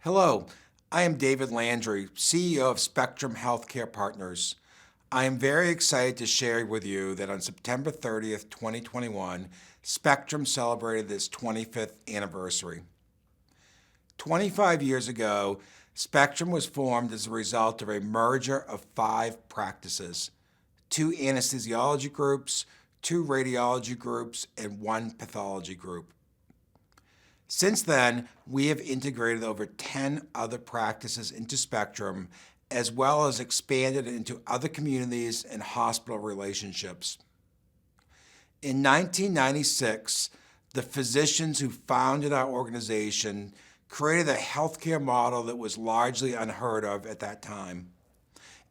Hello, I am David Landry, CEO of Spectrum Healthcare Partners. I am very excited to share with you that on September 30th, 2021, Spectrum celebrated its 25th anniversary. 25 years ago, Spectrum was formed as a result of a merger of 5 practices, 2 anesthesiology groups, 2 radiology groups, and 1 pathology group. Since then, we have integrated over 10 other practices into Spectrum, as well as expanded into other communities and hospital relationships. In 1996, the physicians who founded our organization created a healthcare model that was largely unheard of at that time.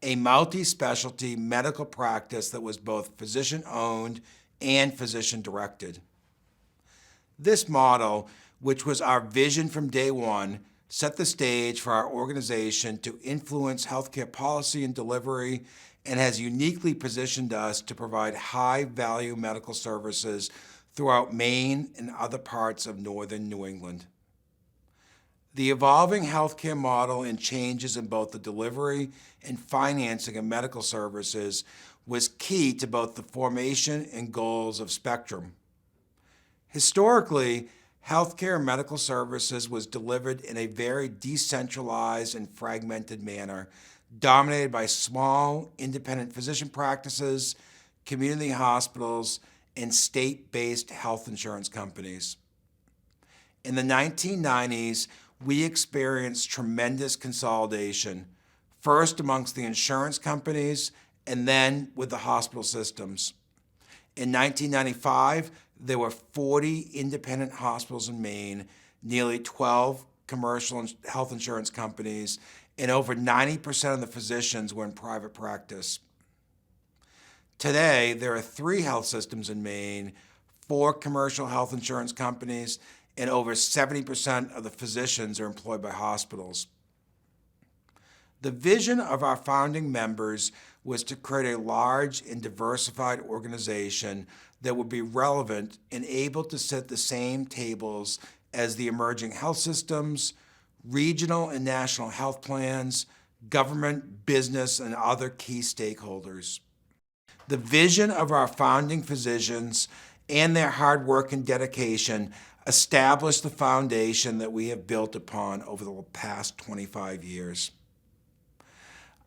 A multi-specialty medical practice that was both physician-owned and physician-directed. This model, which was our vision from day one, set the stage for our organization to influence healthcare policy and delivery, and has uniquely positioned us to provide high-value medical services throughout Maine and other parts of northern New England. The evolving healthcare model and changes in both the delivery and financing of medical services was key to both the formation and goals of Spectrum. Historically, healthcare and medical services was delivered in a very decentralized and fragmented manner, dominated by small, independent physician practices, community hospitals, and state-based health insurance companies. In the 1990s, we experienced tremendous consolidation, first amongst the insurance companies and then with the hospital systems. In 1995, there were 40 independent hospitals in Maine, nearly 12 commercial health insurance companies, and over 90% of the physicians were in private practice. Today, there are 3 health systems in Maine, 4 commercial health insurance companies, and over 70% of the physicians are employed by hospitals. The vision of our founding members was to create a large and diversified organization that would be relevant and able to sit at the same tables as the emerging health systems, regional and national health plans, government, business, and other key stakeholders. The vision of our founding physicians and their hard work and dedication established the foundation that we have built upon over the past 25 years.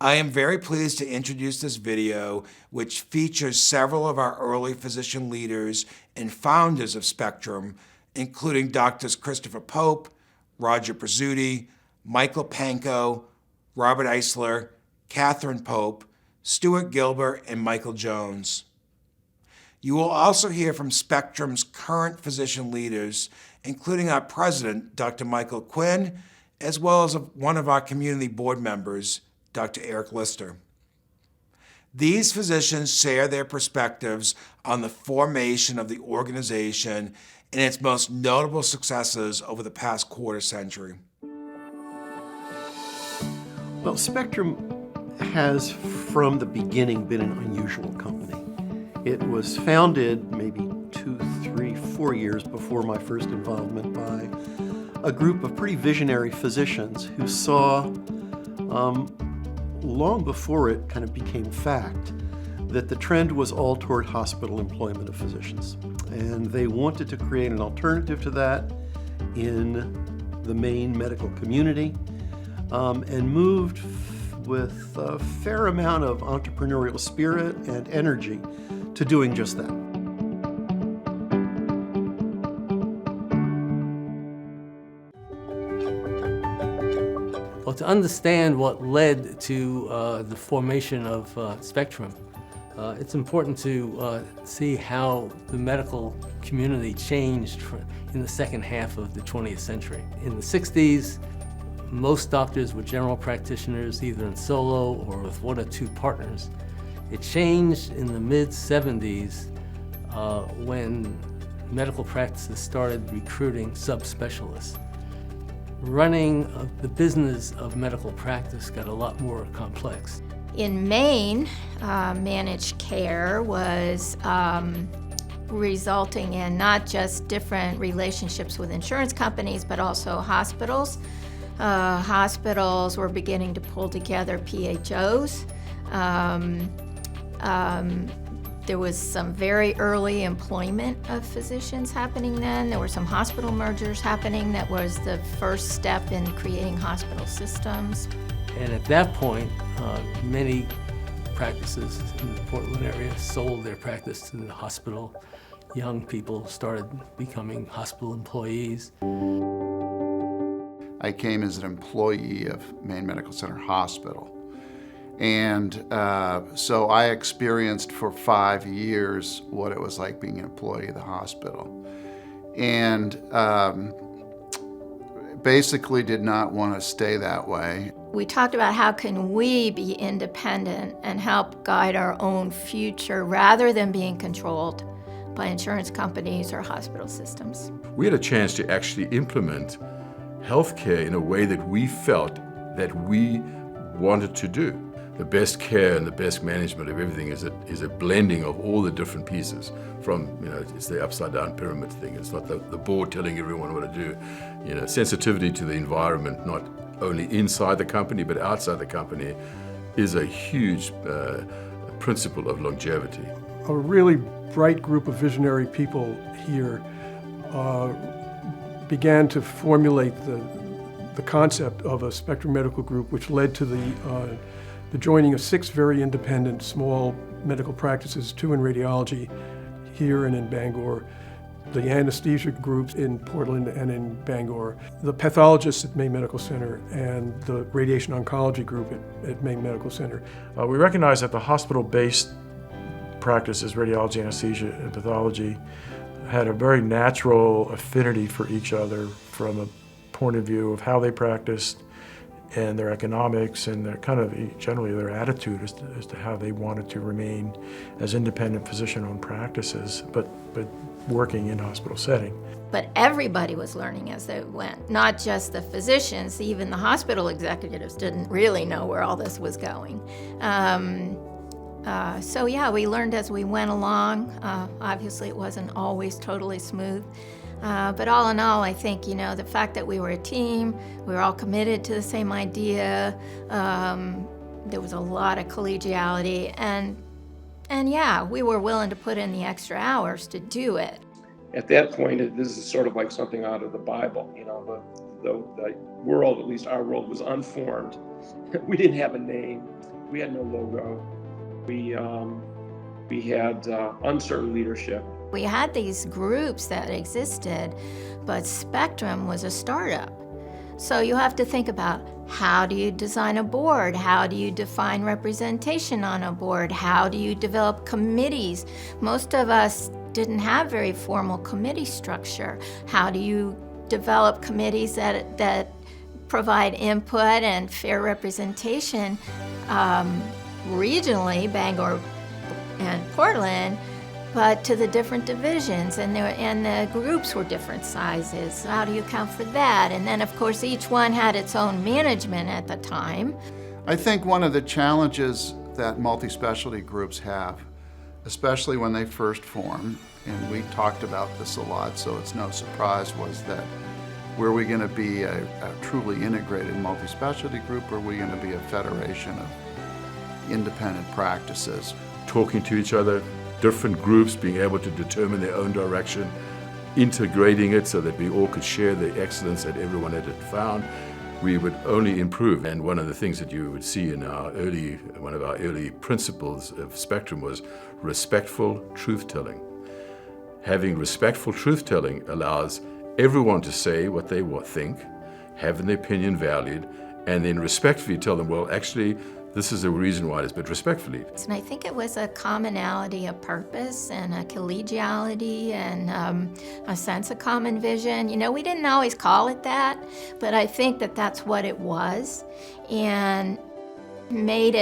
I am very pleased to introduce this video, which features several of our early physician leaders and founders of Spectrum, including Drs. Christopher Pope, Roger Prizzuti, Michael Pankow, Robert Eisler, Catherine Pope, Stuart Gilbert, and Michael Jones. You will also hear from Spectrum's current physician leaders, including our president, Dr. Michael Quinn, as well as one of our community board members, Dr. Eric Lister. These physicians share their perspectives on the formation of the organization and its most notable successes over the past quarter century. Well, Spectrum has from the beginning been an unusual company. It was founded maybe 2, 3, 4 years before my first involvement by a group of pretty visionary physicians who saw long before it kind of became fact that the trend was all toward hospital employment of physicians. And they wanted to create an alternative to that in the Maine medical community and moved with a fair amount of entrepreneurial spirit and energy to doing just that. Well, to understand what led to the formation of Spectrum, it's important to see how the medical community changed in the second half of the 20th century. In the 60s, most doctors were general practitioners, either in solo or with 1 or 2 partners. It changed in the mid-70s when medical practices started recruiting subspecialists. Running the business of medical practice got a lot more complex. In Maine, managed care was resulting in not just different relationships with insurance companies, but also hospitals. Hospitals were beginning to pull together PHOs. There was some very early employment of physicians happening then. There were some hospital mergers happening. That was the first step in creating hospital systems. And at that point, many practices in the Portland area sold their practice to the hospital. Young people started becoming hospital employees. I came as an employee of Maine Medical Center Hospital. And so I experienced for 5 years what it was like being an employee of the hospital. And basically did not want to stay that way. We talked about how can we be independent and help guide our own future rather than being controlled by insurance companies or hospital systems. We had a chance to actually implement healthcare in a way that we felt that we wanted to do. The best care and the best management of everything is a blending of all the different pieces. From, it's the upside down pyramid thing. It's not the board telling everyone what to do. Sensitivity to the environment, not only inside the company but outside the company, is a huge principle of longevity. A really bright group of visionary people here began to formulate the concept of a Spectrum Medical Group, which led to the joining of 6 very independent small medical practices, 2 in radiology here and in Bangor, the anesthesia groups in Portland and in Bangor, the pathologists at Maine Medical Center, and the radiation oncology group at Maine Medical Center. We recognize that the hospital-based practices, radiology, anesthesia, and pathology, had a very natural affinity for each other from a point of view of how they practiced and their economics and their kind of generally their attitude as to how they wanted to remain as independent physician-owned practices, but working in hospital setting. But everybody was learning as they went, not just the physicians. Even the hospital executives didn't really know where all this was going. So yeah, we learned as we went along. Obviously, it wasn't always totally smooth. But all in all, I think, the fact that we were a team, we were all committed to the same idea, there was a lot of collegiality, and yeah, we were willing to put in the extra hours to do it. At that point, this is sort of like something out of the Bible, the world, at least our world, was unformed. We didn't have a name, we had no logo, we had uncertain leadership. We had these groups that existed, but Spectrum was a startup. So you have to think about, how do you design a board? How do you define representation on a board? How do you develop committees? Most of us didn't have very formal committee structure. How do you develop committees that provide input and fair representation regionally, Bangor and Portland, but to the different divisions, and the groups were different sizes. How do you account for that? And then, of course, each one had its own management at the time. I think one of the challenges that multi-specialty groups have, especially when they first form, and we talked about this a lot, so it's no surprise, was that were we going to be a truly integrated multi-specialty group, or are we going to be a federation of independent practices? Talking to each other, different groups being able to determine their own direction, integrating it so that we all could share the excellence that everyone had found, we would only improve. And one of the things that you would see in one of our early principles of Spectrum was respectful truth-telling. Having respectful truth-telling allows everyone to say what they think, have an opinion valued, and then respectfully tell them, well, actually, this is the reason why it is, but respectfully. And I think it was a commonality of purpose and a collegiality and a sense of common vision. We didn't always call it that, but I think that that's what it was, and made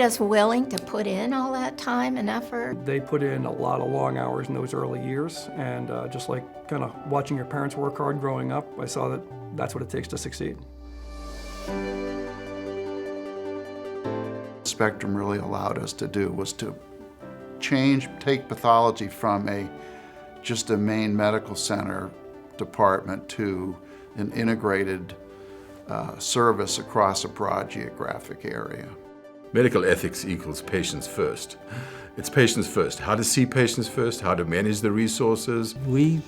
us willing to put in all that time and effort. They put in a lot of long hours in those early years, and just like kind of watching your parents work hard growing up, I saw that that's what it takes to succeed. Spectrum really allowed us to do was to take pathology from just a Maine Medical Center department to an integrated service across a broad geographic area. Medical ethics equals patients first. It's patients first. How to see patients first, how to manage the resources. We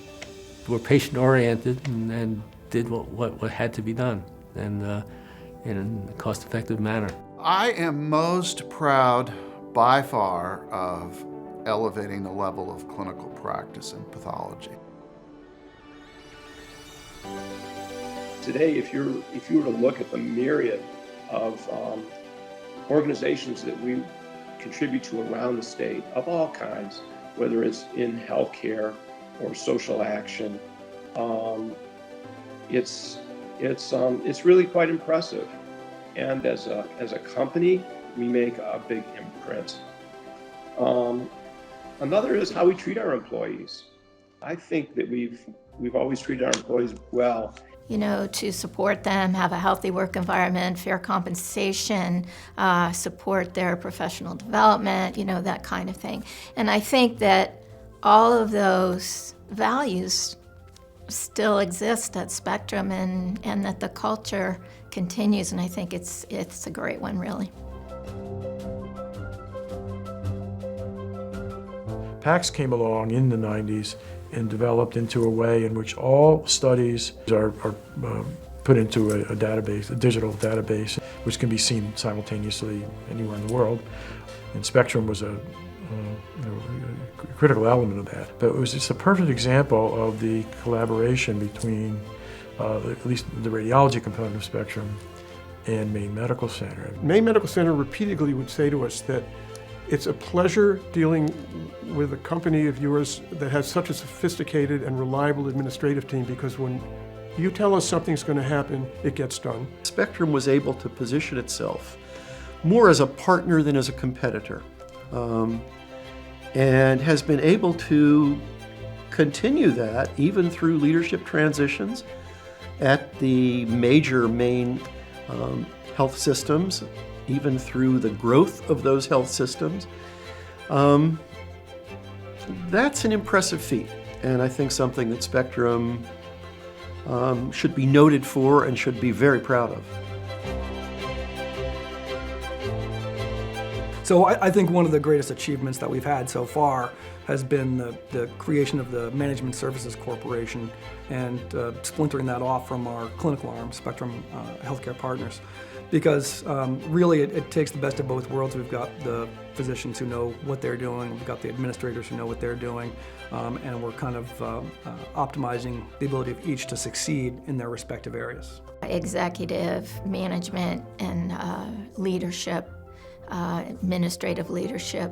were patient-oriented and did what had to be done, and in a cost-effective manner. I am most proud by far of elevating the level of clinical practice in pathology. Today, if you were to look at the myriad of organizations that we contribute to around the state of all kinds, whether it's in healthcare or social action, it's really quite impressive. And as a company, we make a big imprint. Another is how we treat our employees. I think that we've always treated our employees well. You know, to support them, have a healthy work environment, fair compensation, support their professional development, you know, that kind of thing. And I think that all of those values still exist at Spectrum, and that the culture continues, and I think it's a great one, really. PACS came along in the 90s and developed into a way in which all studies are put into a database, a digital database, which can be seen simultaneously anywhere in the world. And Spectrum was a critical element of that. But it was just a perfect example of the collaboration between at least the radiology component of Spectrum and Maine Medical Center. Maine Medical Center repeatedly would say to us that it's a pleasure dealing with a company of yours that has such a sophisticated and reliable administrative team, because when you tell us something's going to happen, it gets done. Spectrum was able to position itself more as a partner than as a competitor, and has been able to continue that even through leadership transitions at the major Maine health systems, even through the growth of those health systems. That's an impressive feat, and I think something that Spectrum should be noted for and should be very proud of. So I think one of the greatest achievements that we've had so far has been the creation of the Management Services Corporation and splintering that off from our clinical arm, Spectrum Healthcare Partners. Because really it takes the best of both worlds. We've got the physicians who know what they're doing, we've got the administrators who know what they're doing, and we're kind of optimizing the ability of each to succeed in their respective areas. Executive management and leadership, administrative leadership,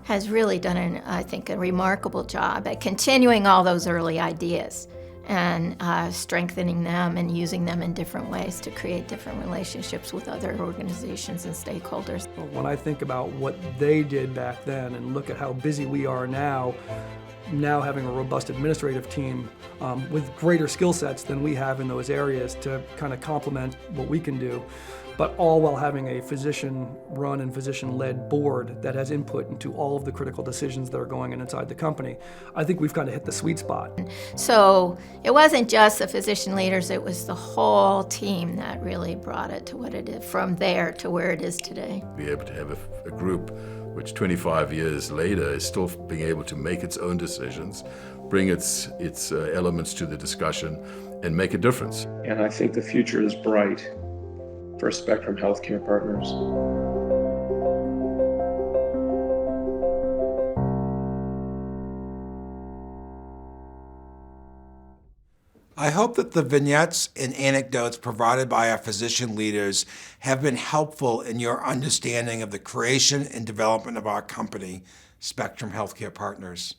has really done, I think, a remarkable job at continuing all those early ideas and strengthening them and using them in different ways to create different relationships with other organizations and stakeholders. When I think about what they did back then and look at how busy we are now having a robust administrative team with greater skill sets than we have in those areas to kind of complement what we can do, but all while having a physician-run and physician-led board that has input into all of the critical decisions that are going on inside the company. I think we've kind of hit the sweet spot. So it wasn't just the physician leaders, it was the whole team that really brought it to what it is, from there to where it is today. Be able to have a group which 25 years later is still being able to make its own decisions, bring its elements to the discussion, and make a difference. And I think the future is bright for Spectrum Healthcare Partners. I hope that the vignettes and anecdotes provided by our physician leaders have been helpful in your understanding of the creation and development of our company, Spectrum Healthcare Partners.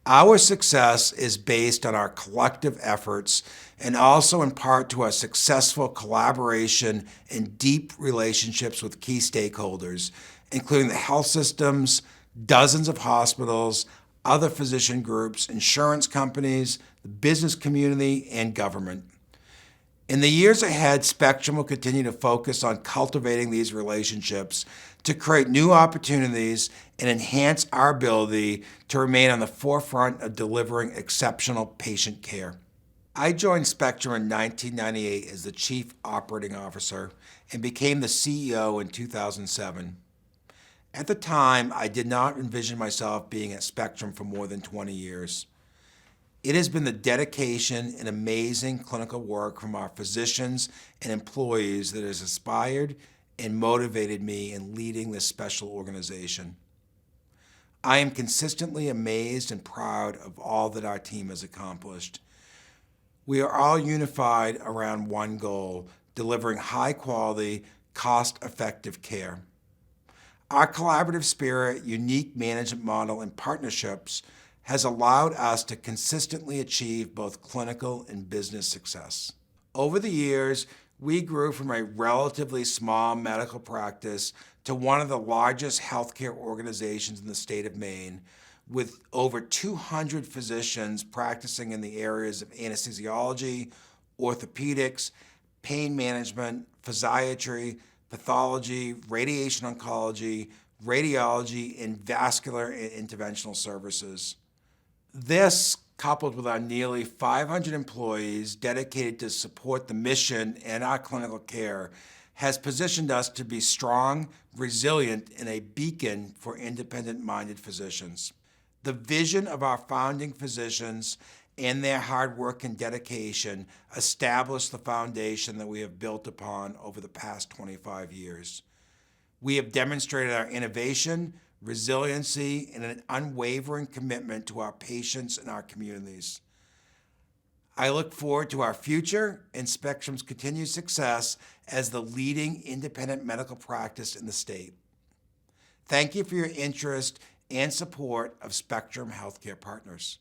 Our success is based on our collective efforts and also in part to our successful collaboration and deep relationships with key stakeholders, including the health systems, dozens of hospitals, other physician groups, insurance companies, the business community, and government. In the years ahead, Spectrum will continue to focus on cultivating these relationships to create new opportunities and enhance our ability to remain on the forefront of delivering exceptional patient care. I joined Spectrum in 1998 as the Chief Operating Officer and became the CEO in 2007. At the time, I did not envision myself being at Spectrum for more than 20 years. It has been the dedication and amazing clinical work from our physicians and employees that has inspired and motivated me in leading this special organization. I am consistently amazed and proud of all that our team has accomplished. We are all unified around one goal: delivering high-quality, cost-effective care. Our collaborative spirit, unique management model, and partnerships has allowed us to consistently achieve both clinical and business success. Over the years, we grew from a relatively small medical practice to one of the largest healthcare organizations in the state of Maine, with over 200 physicians practicing in the areas of anesthesiology, orthopedics, pain management, physiatry, pathology, radiation oncology, radiology, and vascular and interventional services. This, coupled with our nearly 500 employees dedicated to support the mission and our clinical care, has positioned us to be strong, resilient, and a beacon for independent-minded physicians. The vision of our founding physicians and their hard work and dedication established the foundation that we have built upon over the past 25 years. We have demonstrated our innovation, resiliency, and an unwavering commitment to our patients and our communities. I look forward to our future and Spectrum's continued success as the leading independent medical practice in the state. Thank you for your interest and support of Spectrum Healthcare Partners.